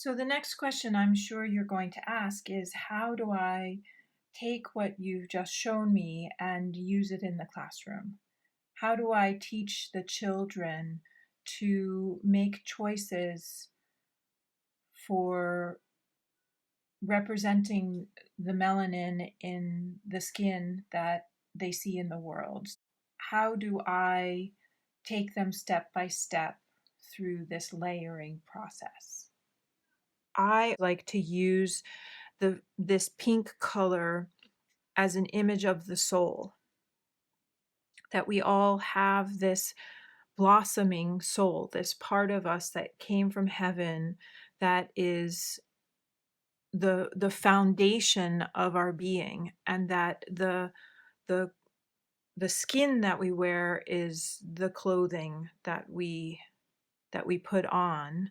So the next question I'm sure you're going to ask is, how do I take what you've just shown me and use it in the classroom? How do I teach the children to make choices for representing the melanin in the skin that they see in the world? How do I take them step by step through this layering process? I like to use this pink color as an image of the soul, that we all have this blossoming soul, this part of us that came from heaven, that is the foundation of our being, and that the the skin that we wear is the clothing that we put on,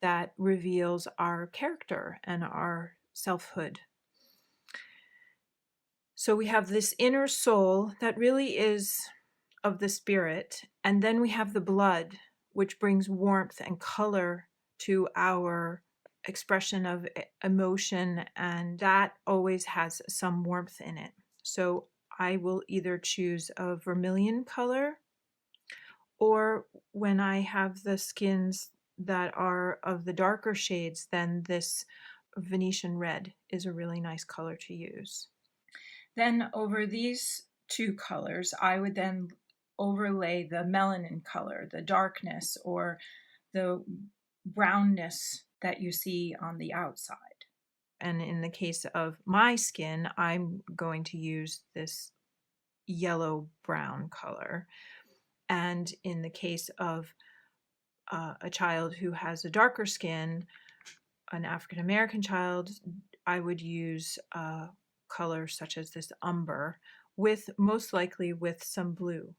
that reveals our character and our selfhood. So we have this inner soul that really is of the spirit, and then we have the blood, which brings warmth and color to our expression of emotion, and that always has some warmth in it. So I will either choose a vermilion color, or when I have the skins that are of the darker shades, then this Venetian red is a really nice color to use. Then over these two colors, I would then overlay the melanin color, the darkness or the brownness that you see on the outside. And in the case of my skin, I'm going to use this yellow-brown color. And in the case of a child who has a darker skin, an African American child, I would use color such as this umber, with most likely with some blue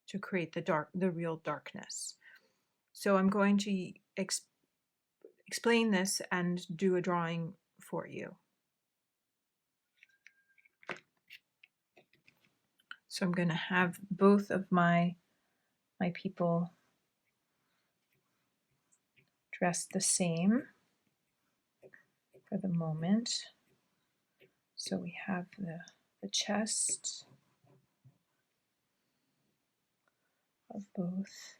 to create the real darkness. So I'm going to explain this and do a drawing for you. So I'm going to have both of my people dressed the same for the moment. So we have the chest of both.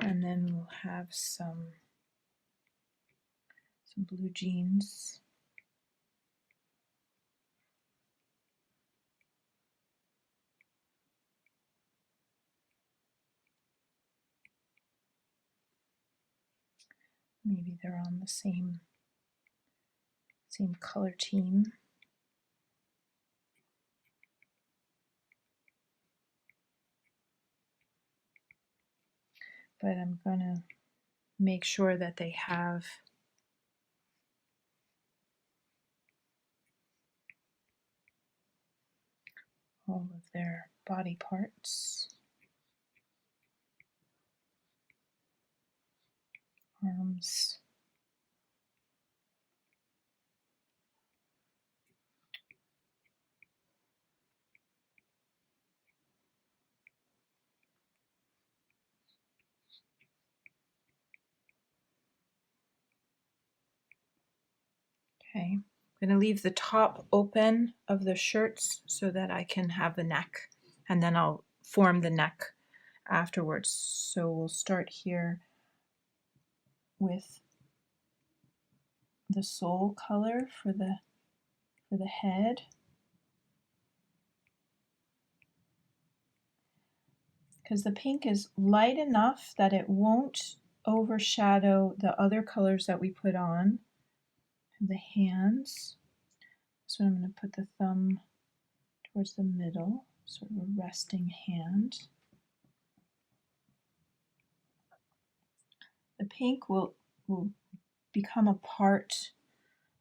And then we'll have some blue jeans. Maybe they're on the same color team. But I'm going to make sure that they have all of their body parts. Arms. Okay, I'm going to leave the top open of the shirts so that I can have the neck, and then I'll form the neck afterwards. So we'll start here with the soul color for the head. Because the pink is light enough that it won't overshadow the other colors that we put on. The hands. So I'm going to put the thumb towards the middle, sort of a resting hand. The pink will become a part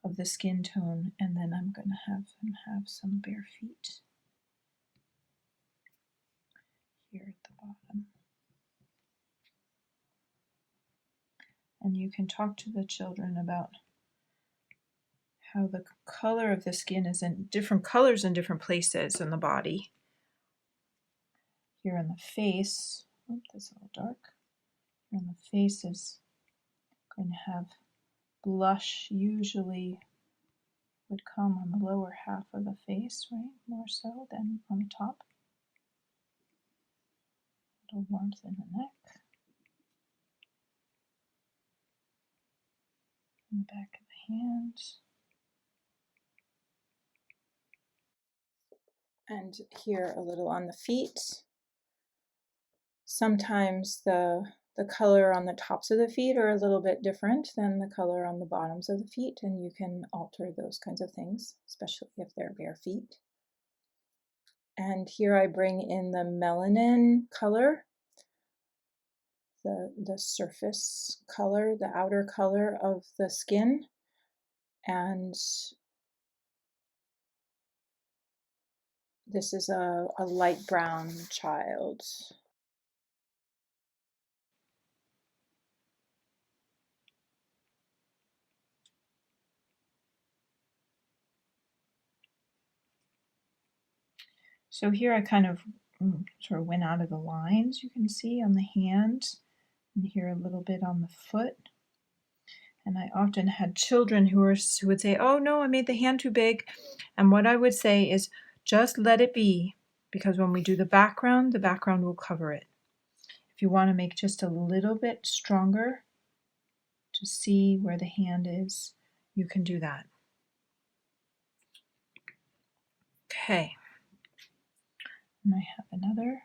of the skin tone, and then I'm going to have them have some bare feet here at the bottom. And you can talk to the children about how the color of the skin is in different colors in different places in the body. here on the face. Oh, that's a little dark. Here on the face is going to have blush, usually would come on the lower half of the face, right? More so than on the top. A little warmth in the neck. In the back of the hands. And here a little on the feet. Sometimes the color on the tops of the feet are a little bit different than the color on the bottoms of the feet, and you can alter those kinds of things, especially if they're bare feet. And here I bring in the melanin color, the surface color, the outer color of the skin, and this is a light brown child. So here I kind of sort of went out of the lines, you can see on the hand, and here a little bit on the foot. And I often had children who would say, oh no, I made the hand too big. And what I would say is just let it be, because when we do the background will cover it. If you want to make just a little bit stronger to see where the hand is, you can do that. Okay. And I have another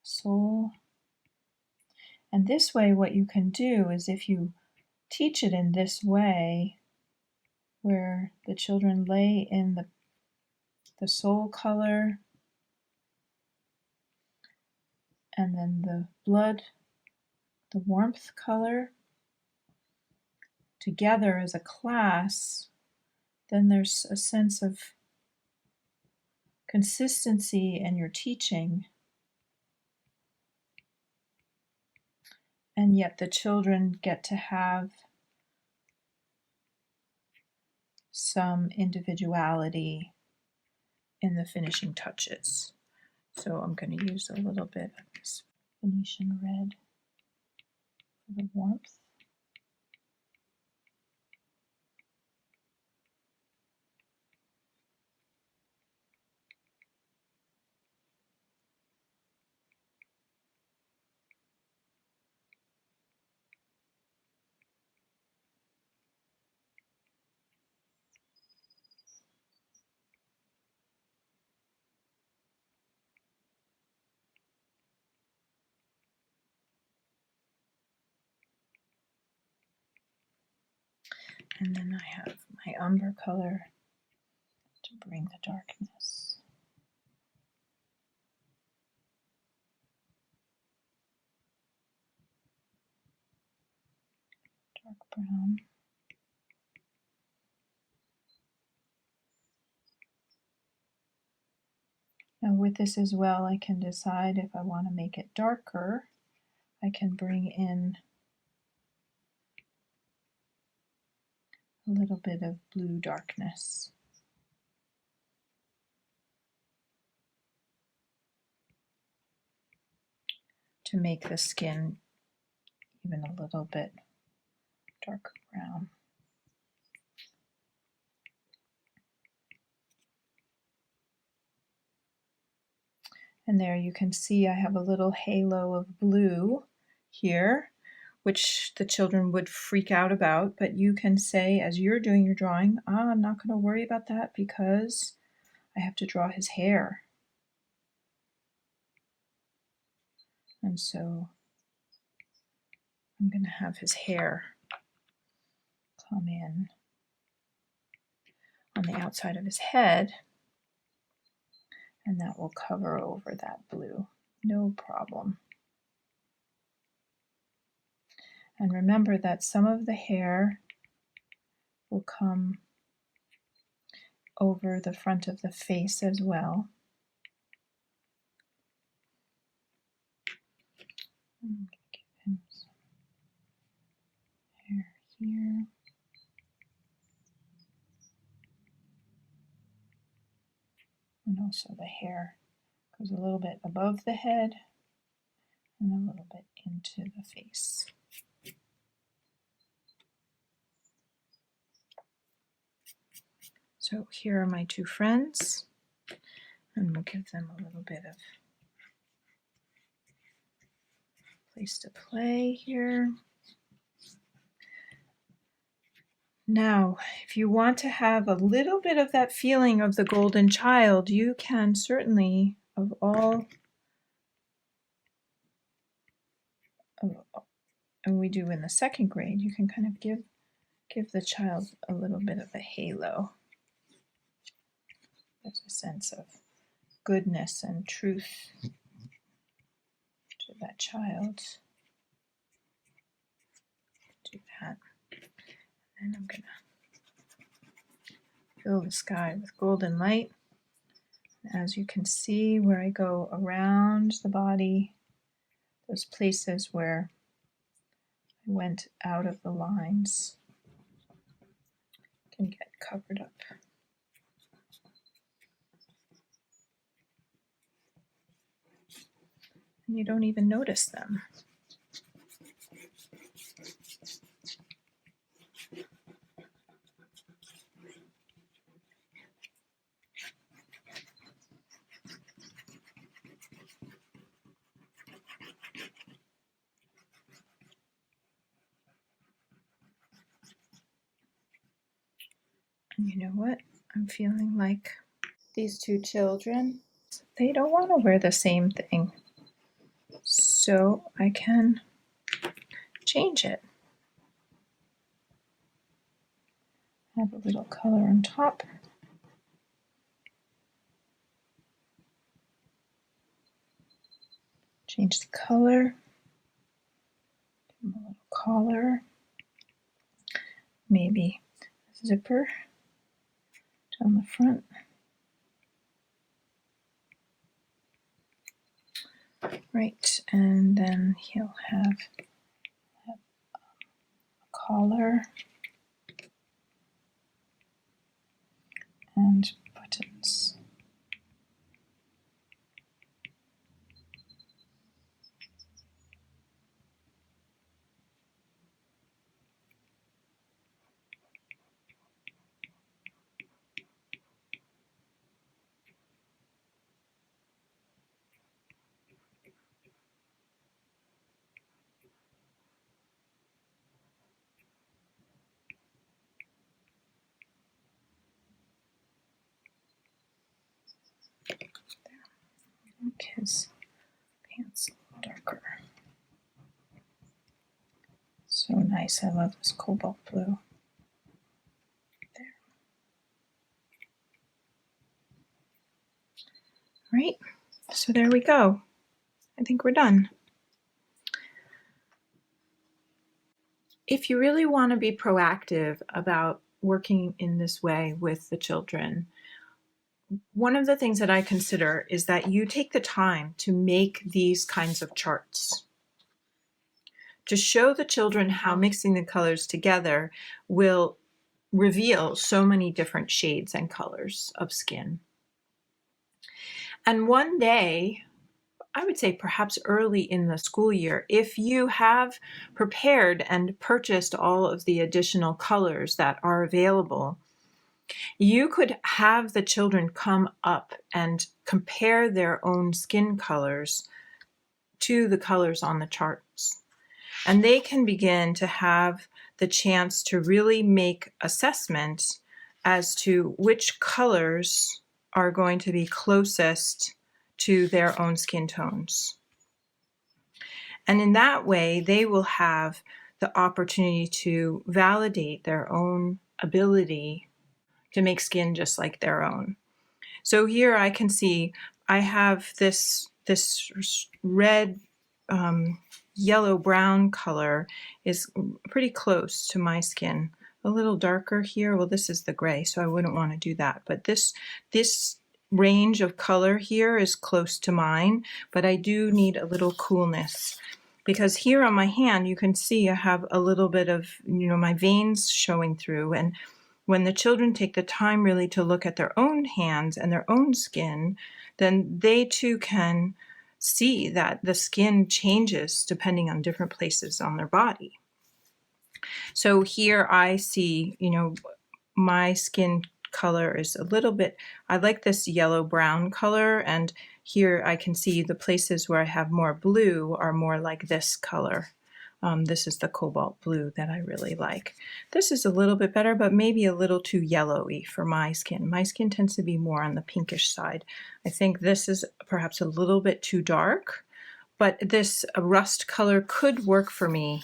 sole. And this way, what you can do is if you teach it in this way, where the children lay in the sole color and then the blood, the warmth color, together as a class, then there's a sense of consistency in your teaching. And yet the children get to have some individuality in the finishing touches. So I'm going to use a little bit of this Venetian red for the warmth. And then I have my umber color to bring the darkness. Dark brown. Now with this as well, I can decide if I want to make it darker. I can bring in a little bit of blue darkness. To make the skin even a little bit darker brown. And there you can see I have a little halo of blue here, which the children would freak out about, but you can say as you're doing your drawing, I'm not going to worry about that because I have to draw his hair. And so I'm going to have his hair come in on the outside of his head, and that will cover over that blue, no problem. And remember that some of the hair will come over the front of the face as well. Give him some hair here. And also the hair Goes a little bit above the head and a little bit into the face. So here are my two friends, and we'll give them a little bit of place to play here. Now, if you want to have a little bit of that feeling of the golden child, you can certainly, of all, and we do in the second grade, you can kind of give the child a little bit of a halo. There's a sense of goodness and truth to that child. Do that. And I'm going to fill the sky with golden light. As you can see, where I go around the body, those places where I went out of the lines can get covered up. And you don't even notice them. And you know what? I'm feeling like these two children, they don't want to wear the same thing. So I can change it. Have a little color on top. Change the color. Give them a little collar. Maybe a zipper down the front. Right, and then he'll have a collar and buttons. Make his pants a little darker. So nice. I love this cobalt blue. There. Right. So there we go. I think we're done. If you really want to be proactive about working in this way with the children, one of the things that I consider is that you take the time to make these kinds of charts to show the children how mixing the colors together will reveal so many different shades and colors of skin. And one day, I would say perhaps early in the school year, if you have prepared and purchased all of the additional colors that are available, you could have the children come up and compare their own skin colors to the colors on the charts. And they can begin to have the chance to really make assessment as to which colors are going to be closest to their own skin tones. And in that way, they will have the opportunity to validate their own ability to make skin just like their own. So here I can see I have this red, yellow-brown color is pretty close to my skin. A little darker here. Well, this is the gray, so I wouldn't want to do that. But this range of color here is close to mine, but I do need a little coolness. Because here on my hand, you can see I have a little bit of, my veins showing through. And when the children take the time really to look at their own hands and their own skin, then they too can see that the skin changes depending on different places on their body. So here I see, my skin color is a little bit, I like this yellow brown color, and here I can see the places where I have more blue are more like this color. This is the cobalt blue that I really like. This is a little bit better, but maybe a little too yellowy for my skin. My skin tends to be more on the pinkish side. I think this is perhaps a little bit too dark, but this rust color could work for me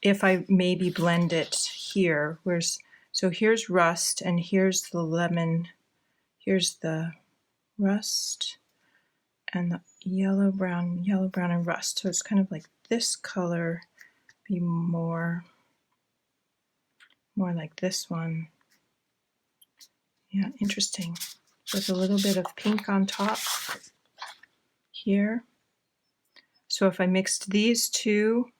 if I maybe blend it here. So here's rust, and here's the lemon. Here's the rust and the yellow, brown, and rust. So it's kind of like this color, be more like this one. Yeah, interesting. With a little bit of pink on top here. So if I mixed these two,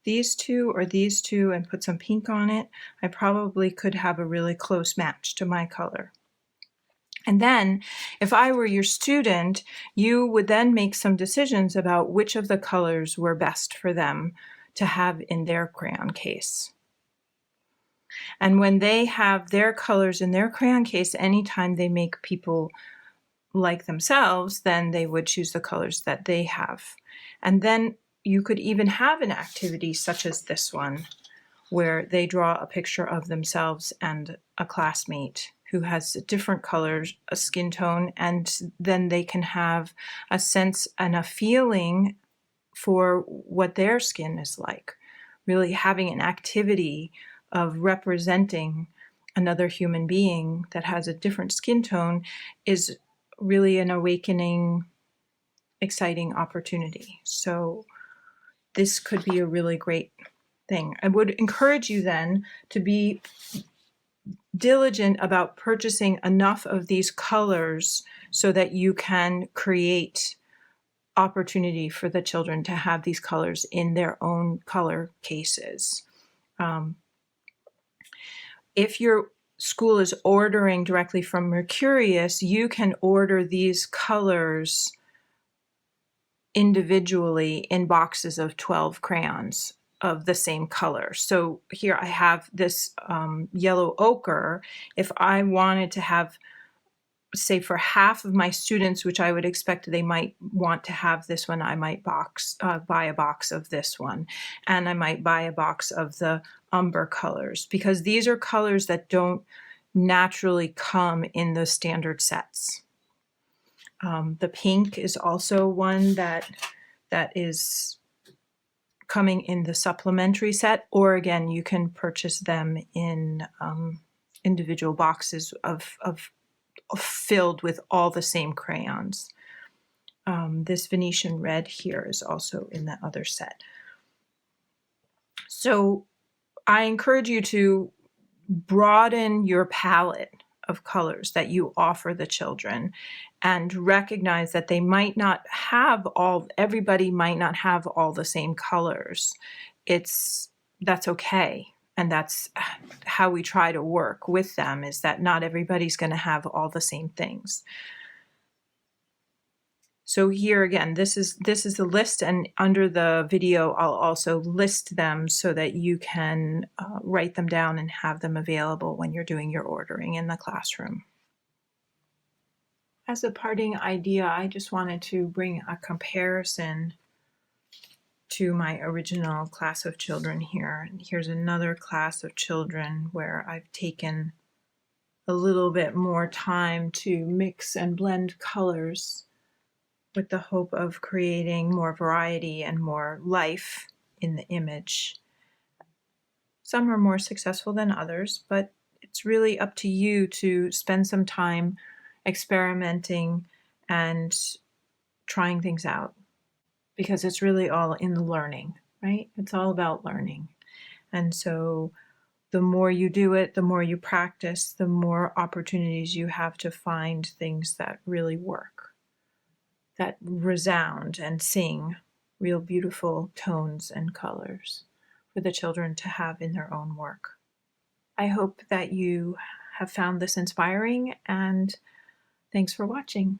or these two, and put some pink on it, I probably could have a really close match to my color. And then if I were your student, you would then make some decisions about which of the colors were best for them to have in their crayon case. And when they have their colors in their crayon case, anytime they make people like themselves, then they would choose the colors that they have. And then you could even have an activity such as this one, where they draw a picture of themselves and a classmate who has different colors, a skin tone, and then they can have a sense and a feeling for what their skin is like. Really having an activity of representing another human being that has a different skin tone is really an awakening, exciting opportunity. So this could be a really great thing. I would encourage you then to be diligent about purchasing enough of these colors so that you can create opportunity for the children to have these colors in their own color cases. If your school is ordering directly from Mercurius, you can order these colors individually in boxes of 12 crayons of the same color. So here I have this yellow ochre. If I wanted to have, say, for half of my students, which I would expect they might want to have this one, I might buy a box of this one, and I might buy a box of the umber colors, because these are colors that don't naturally come in the standard sets. The pink is also one that is coming in the supplementary set, or again, you can purchase them in individual boxes of filled with all the same crayons. This Venetian red here is also in the other set. So I encourage you to broaden your palette of colors that you offer the children, and recognize that they might not have everybody might not have all the same colors. That's okay. And that's how we try to work with them, is that not everybody's going to have all the same things. So here again, this is the list, and under the video, I'll also list them so that you can write them down and have them available when you're doing your ordering in the classroom. As a parting idea, I just wanted to bring a comparison to my original class of children here. And here's another class of children where I've taken a little bit more time to mix and blend colors with the hope of creating more variety and more life in the image. Some are more successful than others, but it's really up to you to spend some time experimenting and trying things out, because it's really all in the learning, right? It's all about learning. And so the more you do it, the more you practice, the more opportunities you have to find things that really work, that resound and sing real beautiful tones and colors for the children to have in their own work. I hope that you have found this inspiring, and thanks for watching.